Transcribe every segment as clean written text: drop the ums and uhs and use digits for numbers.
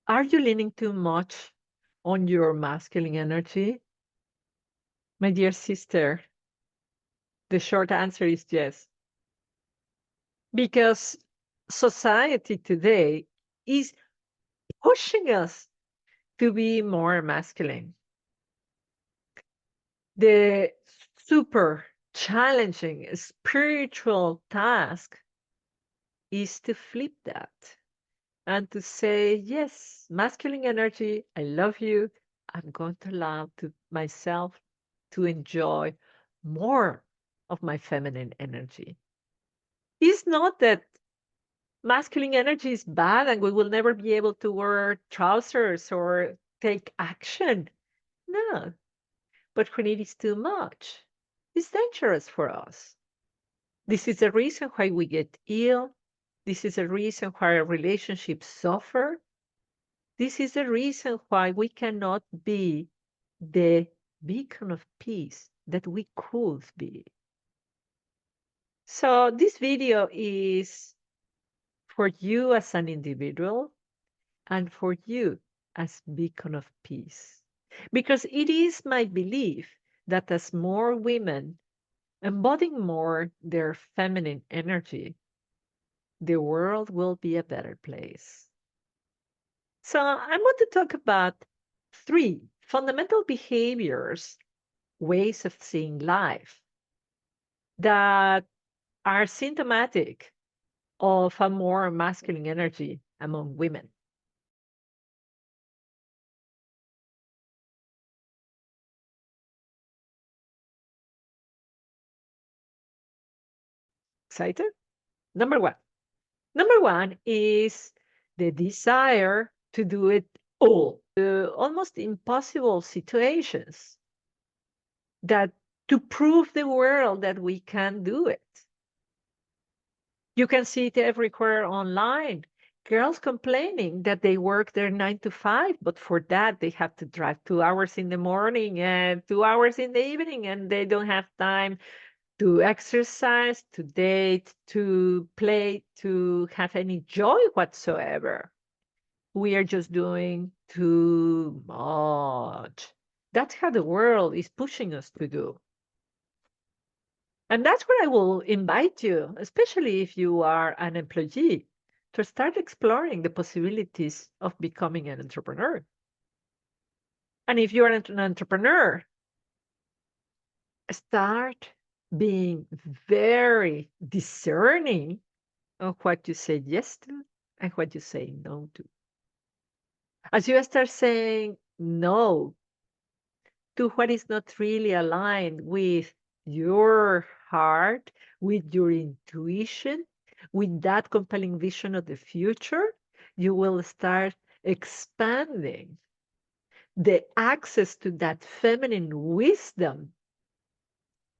Are you leaning too much on your masculine energy? My dear sister, the short answer is yes. Because society today is pushing us to be more masculine. The super challenging spiritual task is to flip that and to say, yes, masculine energy, I love you. I'm going to allow to myself to enjoy more of my feminine energy. It's not that masculine energy is bad and we will never be able to wear trousers or take action. No, but when it is too much, it's dangerous for us. This is the reason why we get ill. This is the reason why our relationships suffer. This is the reason why we cannot be the beacon of peace that we could be. So, this video is for you as an individual and for you as beacon of peace. Because it is my belief that as more women embodying more their feminine energy, the world will be a better place. So I want to talk about three fundamental behaviors, ways of seeing life that are symptomatic of a more masculine energy among women. Excited? Number one. Number one is the desire to do it all, almost impossible situations that to prove the world that we can do it. You can see it everywhere online. Girls complaining that they work their 9 to 5, but for that they have to drive 2 hours in the morning and 2 hours in the evening, and they don't have time to exercise, to date, to play, to have any joy whatsoever. We are just doing too much. That's how the world is pushing us to do. And that's where I will invite you, especially if you are an employee, to start exploring the possibilities of becoming an entrepreneur. And if you're an entrepreneur, start being very discerning of what you say yes to and what you say no to. As you start saying no to what is not really aligned with your heart, with your intuition, with that compelling vision of the future, you will start expanding the access to that feminine wisdom.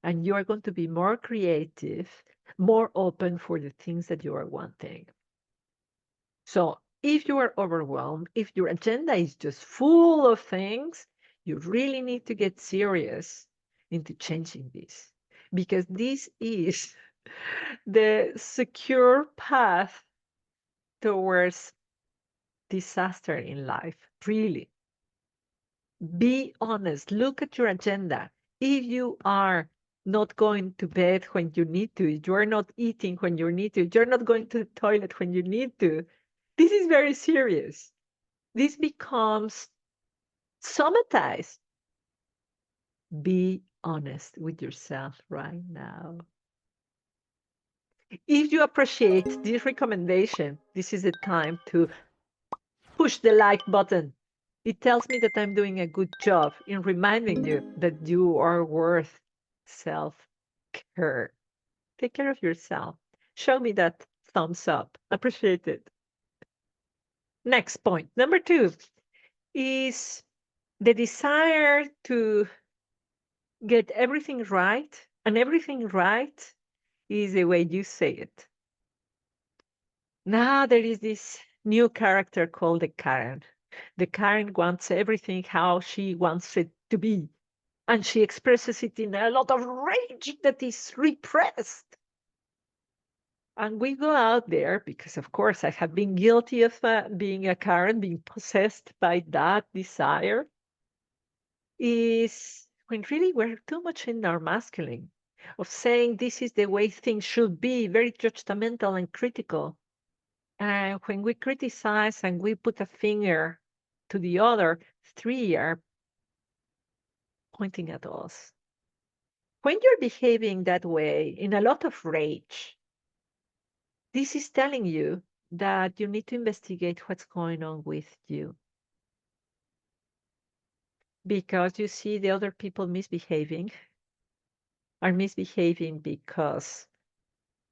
And you are going to be more creative, more open for the things that you are wanting. So if you are overwhelmed, if your agenda is just full of things, you really need to get serious into changing this because this is the secure path towards disaster in life. Really. Be honest. Look at your agenda. If you are not going to bed when you need to, you're not eating when you need to, you're not going to the toilet when you need to, this is very serious. This becomes somatized. Be honest with yourself right now. If you appreciate this recommendation, this is the time to push the like button. It tells me that I'm doing a good job in reminding you that you are worth self care. Take care of yourself. Show me that thumbs up. Appreciate it. Next point. Number two is the desire to get everything right, and everything right is the way you say it. Now there is this new character called the Karen. The Karen wants everything how she wants it to be, and she expresses it in a lot of rage that is repressed. And we go out there because, of course, I have been guilty of being a Karen, being possessed by that desire, is when really we're too much in our masculine, of saying this is the way things should be, very judgmental and critical. And when we criticize and we put a finger to the other, three are pointing at us. When you're behaving that way in a lot of rage, this is telling you that you need to investigate what's going on with you because you see the other people misbehaving are misbehaving because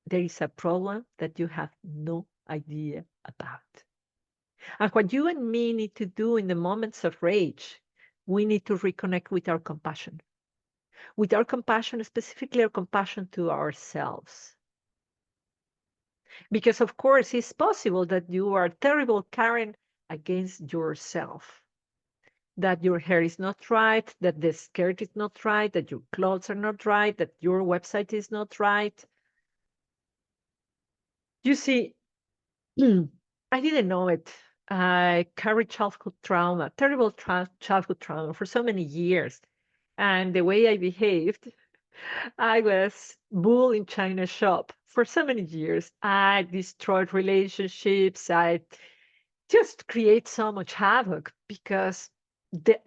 there is a problem that you have no idea about. And what you and me need to do in the moments of rage, we need to reconnect with our compassion, specifically our compassion to ourselves. Because, of course, it's possible that you are terrible Karen against yourself, that your hair is not right, that the skirt is not right, that your clothes are not right, that your website is not right. You see, I didn't know it. I carried childhood trauma, terrible childhood trauma for so many years. And the way I behaved, I was bull in China shop for so many years. I destroyed relationships. I just create so much havoc because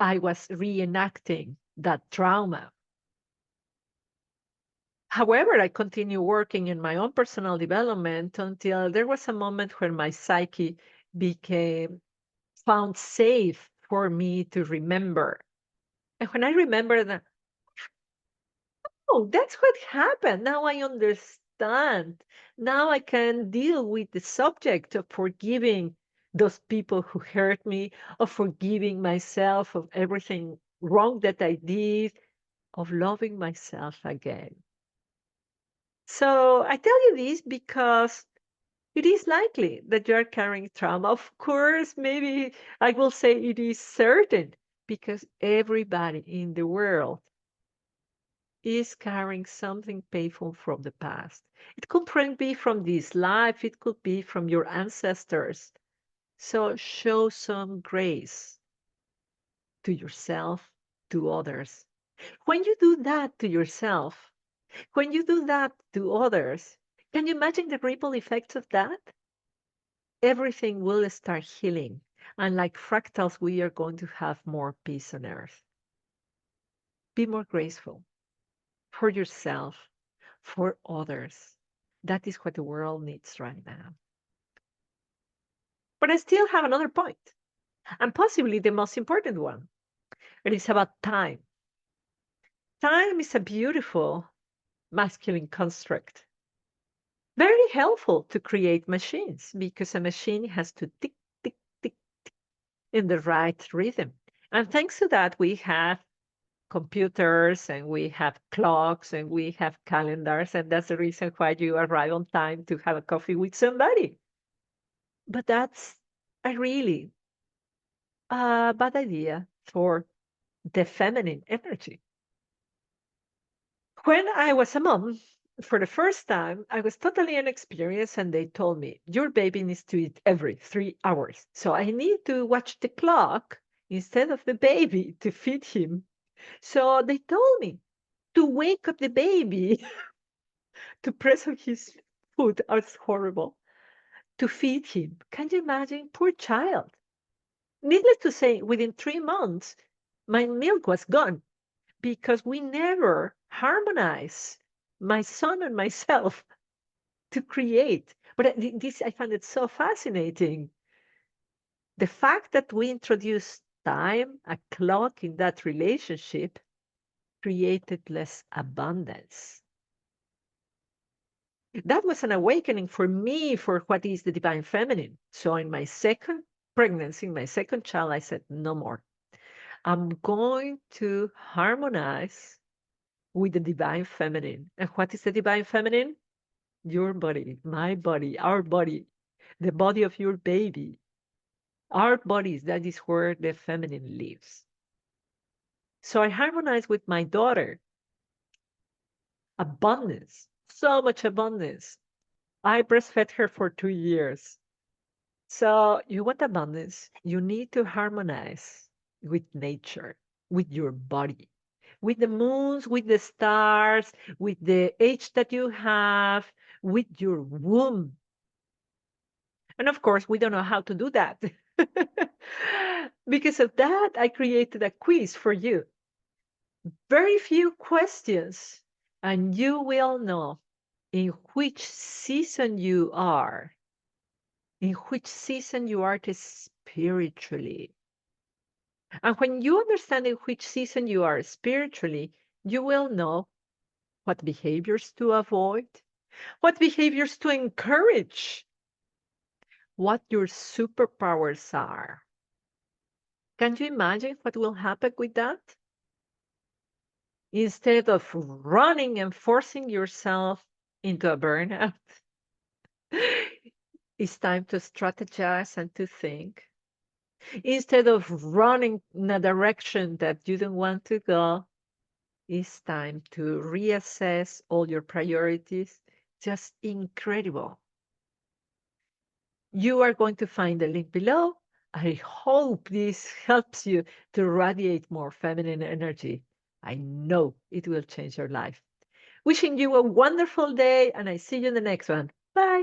I was reenacting that trauma. However, I continued working in my own personal development until there was a moment where my psyche became found safe for me to remember. And when I remember that, oh, that's what happened. Now I understand. Now I can deal with the subject of forgiving those people who hurt me, of forgiving myself of everything wrong that I did, of loving myself again. So I tell you this because it is likely that you are carrying trauma. Of course, maybe I will say it is certain because everybody in the world is carrying something painful from the past. It could be from this life, it could be from your ancestors. So show some grace to yourself, to others. When you do that to yourself, when you do that to others, can you imagine the ripple effects of that? Everything will start healing. And like fractals, we are going to have more peace on earth. Be more graceful for yourself, for others. That is what the world needs right now. But I still have another point, and possibly the most important one. It is about time. Time is a beautiful masculine construct, very helpful to create machines because a machine has to tick, tick, tick in the right rhythm. And thanks to that, we have computers and we have clocks and we have calendars. And that's the reason why you arrive on time to have a coffee with somebody. But that's a really bad idea for the feminine energy. When I was a mom, for the first time, I was totally inexperienced, and they told me, your baby needs to eat every 3 hours. So I need to watch the clock instead of the baby to feed him. So they told me to wake up the baby to press on his food. Oh, it's horrible. To feed him. Can you imagine? Poor child. Needless to say, within 3 months, my milk was gone because we never harmonize my son and myself to create. But this, I find it so fascinating. The fact that we introduced time, a clock in that relationship, created less abundance. That was an awakening for me for what is the divine feminine. So in my second pregnancy, my second child, I said, no more. I'm going to harmonize with the divine feminine. And what is the divine feminine? Your body, my body, our body, the body of your baby, our bodies. That is where the feminine lives. So I harmonize with my daughter. Abundance, so much abundance. I breastfed her for 2 years. So you want abundance, you need to harmonize with nature, with your body, with the moons, with the stars, with the age that you have, with your womb. And of course, we don't know how to do that. Because of that, I created a quiz for you. Very few questions, and you will know in which season you are, in which season you are spiritually. And when you understand in which season you are spiritually, you will know what behaviors to avoid, what behaviors to encourage, what your superpowers are. Can you imagine what will happen with that? Instead of running and forcing yourself into a burnout, it's time to strategize and to think. Instead of running in a direction that you don't want to go, it's time to reassess all your priorities. Just incredible. You are going to find the link below. I hope this helps you to radiate more feminine energy. I know it will change your life. Wishing you a wonderful day, and I see you in the next one. Bye.